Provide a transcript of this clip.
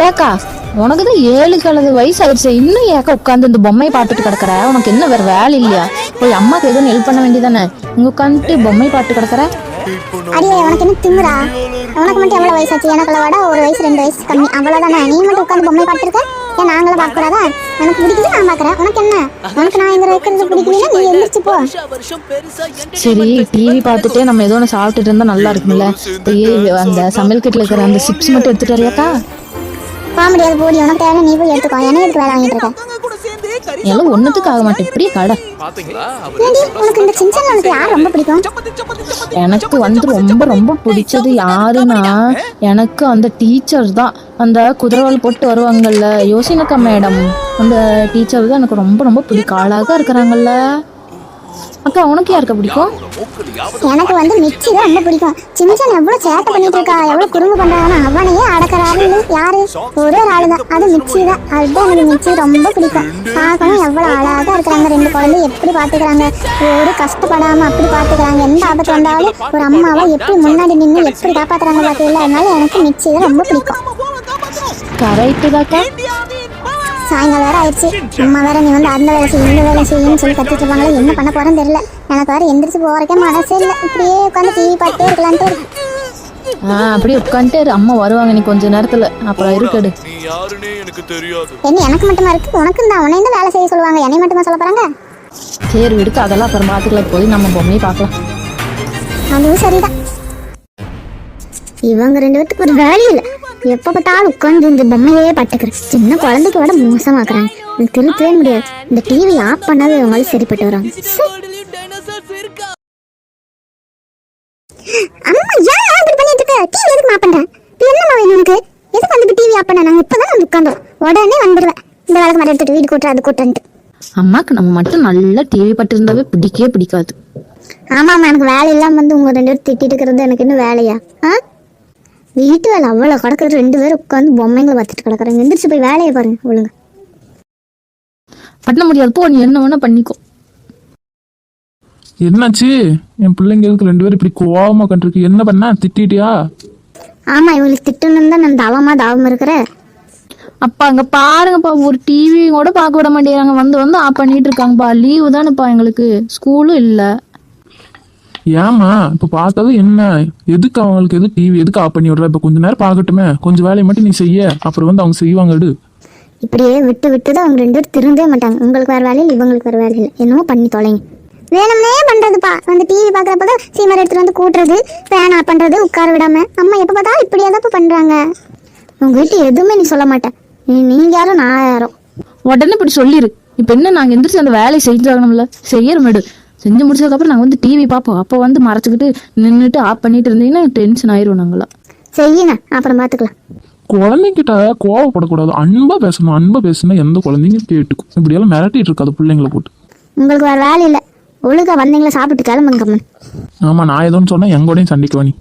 ஏக்கா உனக்குதான் 7 வயசு ஆயிடுச்சு, இன்னும் ஏக்கா உட்காந்து இந்த பொம்மையை பார்த்துட்டு கிடக்குற? உனக்கு என்ன வேற வேலை இல்லையா? போய் அம்மாக்கு எதுவும் ஹெல்ப் பண்ண வேண்டியதானே? இங்க உட்காந்துட்டு பொம்மை பார்த்து கிடக்குற. அடியே உனக்கு என்ன திமுறா? உனக்கு மட்டும் எவ்வளவு வயசாச்சு? எனக்குள்ள விட 1 வயசு 2 வயசு கம்மி, அவ்வளவுதானே. நீ மட்டும் உட்காந்து பொம்மை பார்த்துருக்க, ஏன் நாங்களும் பார்க்க கூடாதா? எனக்கு பிடிக்குது, நான் பாக்குறேன். உனக்கு என்ன? உனக்கு நான் இங்க இருக்கிறது பிடிக்கல, நீ எந்திரிச்சு போ. சரி, டிவி பார்த்துட்டே நம்ம ஏதோ ஒன்று சாப்பிட்டுட்டு இருந்தா நல்லா இருக்கும்ல. அந்த சமையல் கட்டில் இருக்கிற அந்த சிப்ஸ் மட்டும் எடுத்துட்டு வரையாக்கா? போக முடியாது, போடி. உனக்கு தேவை நீ போய் எடுத்துக்கோ. என்ன எதுக்கு வேலை வாங்கிட்டு இருக்க? எல்லாம் ஒன்னுத்துக்கு ஆக மாட்டேன், இப்படியே கடை. உனக்கு இந்த சின்ன உனக்கு யார் ரொம்ப பிடிக்கும்? எனக்கு ரொம்ப ரொம்ப பிடிச்சது யாருன்னா, எனக்கு அந்த டீச்சர் தான். அந்த குதிரவால் போட்டு வருவாங்கல்ல, யோசினக்கா மேடம், அந்த டீச்சர் தான் எனக்கு ரொம்ப ரொம்ப பிடிக்கும். அழகா இருக்கிறாங்கல்ல. அக்கா உனக்கு யாருக்கா பிடிக்கும்? எனக்கு மிச்சி தான் ரொம்ப பிடிக்கும். சின்ன எவ்வளவு சேட்டை பண்ணிட்டு இருக்கா, எவ்வளவு குறும்பு பண்றாங்கன்னா அவனையே அடக்கிறாரு யாரு? ஒரு ஆளு தான், அது மிச்சி தான். அதுதான் எனக்கு மிச்சி ரொம்ப பிடிக்கும். பார்க்கணும் எவ்வளவு அழகா இருக்கிறாங்க. 2 குழந்தை எப்படி பாத்துக்கிறாங்க, ஒரு கஷ்டப்படாம அப்படி பாத்துக்கிறாங்க. எந்த ஆபத்து வந்தாலும் ஒரு அம்மாவை எப்படி முன்னாடி நின்று எப்படி காப்பாத்துறாங்க பாத்தீங்களா? அதனால எனக்கு மிச்சி தான் ரொம்ப பிடிக்கும். கரெக்டு தாக்கா. சாயங்காலம் வேற ஆயிடுச்சு. அம்மா வேற நீ அந்த வேலை செய்யும் இந்த வேலை செய்யுன்னு சொல்லி கத்திட்டு இருப்பாங்களே, என்ன பண்ண போறேன்னு தெரியல. எனக்கு வேற எந்திரிச்சு போறக்கே மனசே இல்லை. இப்படியே உட்காந்து டிவி பார்த்துட்டே இருக்கலான்ட்டு இருக்கு. அப்படியே உட்காந்துட்டு அம்மா வருவாங்க நீ கொஞ்ச நேரத்துல, அப்புறம் இருக்கடு. என்ன எனக்கு மட்டுமா இருக்கு? உனக்கு தான் உன்னை வேலை செய்ய சொல்லுவாங்க, என்னை மட்டுமா சொல்ல போறாங்க? சரி விடுக்கு, அதெல்லாம் அப்புறம் பாத்துக்கலாம். போய் நம்ம பொம்மையை பார்க்கலாம். அதுவும் சரிதான். இவங்க 2 பேத்துக்கு ஒரு வேலை இல்லை. எப்ப பார்த்தாலும் உட்காந்து இந்த பொம்மையே பட்டுக்கிறேன். சின்ன குழந்தைக்கு விட மோசமாக்குறாங்க. எனக்கு திருத்தவே முடியாது. இந்த டிவி ஆஃப் பண்ணாத இவங்களும் சரிப்பட்டு வராங்க. அம்மா ஏன் இப்படி பண்ணிட்டு இருக்க? டிவி எதுக்கு ஆஃப் பண்ற? என்னம்மா வேணும் உனக்கு? எதுக்கு வந்து டிவி ஆஃப் பண்ண? நாங்க இப்பதான் வந்து உட்கார்ந்தோம், உடனே வந்துடுவேன். இந்த வேலைக்கு மட்டும் எடுத்துட்டு வீடு கூட்டுற அது கூட்டுன்ட்டு. அம்மாக்கு நம்ம மட்டும் நல்லா டிவி பட்டு இருந்தாவே பிடிக்கவே பிடிக்காது. ஆமாம்மா, எனக்கு வேலை இல்லாம உங்க 2 பேரும் திட்டிட்டு இருக்கிறது எனக்கு இன்னும் வேலையா? வீட்டு வேலை அவ்வளவு கிடக்குற, 2 பேரும் உட்காந்து பொம்மைங்களை பார்த்துட்டு கிடக்குறாங்க. எந்திரிச்சு போய் வேலையை பாருங்க ஒழுங்க. பண்ண முடியாது, போ, நீ என்ன வேணா பண்ணிக்கோ. என்னாச்சு? என் பிள்ளைங்களுக்கு 2 பேரும் இப்படி கோவமா கண்டிருக்கு. என்ன பண்ண? திட்டிட்டியா? ஆமா, இவங்களுக்கு திட்டணும் தான் நான் தாவம் இருக்கிற. அப்பா அங்க பாருங்கப்பா, ஒரு டிவி கூட பார்க்க விட மாட்டேங்கிறாங்க. வந்து ஆஃப் பண்ணிட்டு இருக்காங்கப்பா. லீவு தானேப்பா எங்களுக்கு, ஸ்கூலும் இல்ல. ஏமா இப்ப பார்த்தது என்ன? எதுக்கு அவங்களுக்கு எது டிவி எதுக்கு ஆஃப் பண்ணி விடுற? இப்ப கொஞ்ச நேரம் பார்க்கட்டுமே, கொஞ்சம் வேலையை மட்டும் நீ செய்ய, அப்புறம் அவங்க செய்வாங்க. இப்படியே விட்டு தான் அவங்க 2 பேரும் திருந்தவே மாட்டாங்க. உங்களுக்கு வேற வேலையில் இவங்களுக்கு வேற வேலை இல்லை. என்னமோ பண்ணி தொலைங்க. வேணும்னே பண்றதுப்பா. டிவி பாக்குறப்பதான் சீமர் எடுத்துட்டு கூட்டுறது, ஃபேன் ஆஃப் பண்றது, உட்கார விடாம. அம்மா எப்ப பார்த்தா இப்படியே தான் பண்றாங்க. உங்க வீட்டு எதுவுமே நீ சொல்ல மாட்டேன். நீங்க யாரும் நான் யாரும். உடனே இப்படி சொல்லிரு. இப்ப என்ன, நாங்க எந்திரிச்சு அந்த வேலையை செஞ்சாகணும்ல, செய்யற மேடு. செஞ்சு முடிச்சதுக்கப்புறம் நாங்கள் டிவி பார்ப்போம். அப்போ மறைச்சிக்கிட்டு நின்றுட்டு ஆஃப் பண்ணிட்டு இருந்தீங்கன்னா டென்ஷன் ஆயிரும். நாங்களாம் செய்யுங்க, அப்புறம் பார்த்துக்கலாம். குழந்தைங்கிட்ட கோவப்படக்கூடாது, அன்பா பேசணும். அன்பா பேசுனா எந்த குழந்தைங்க கேட்டுக்கும். இப்படியெல்லாம் மிரட்டிட்டு இருக்காது பிள்ளைங்களை போட்டு. உங்களுக்கு வேற வேலை இல்லை, ஒழுங்கா வந்தீங்களா சாப்பிட்டு கிளம்புங்க. ஆமா, நான் ஏதோன்னு சொன்னா எங்கூடையும் சண்டைக்கு வாணி.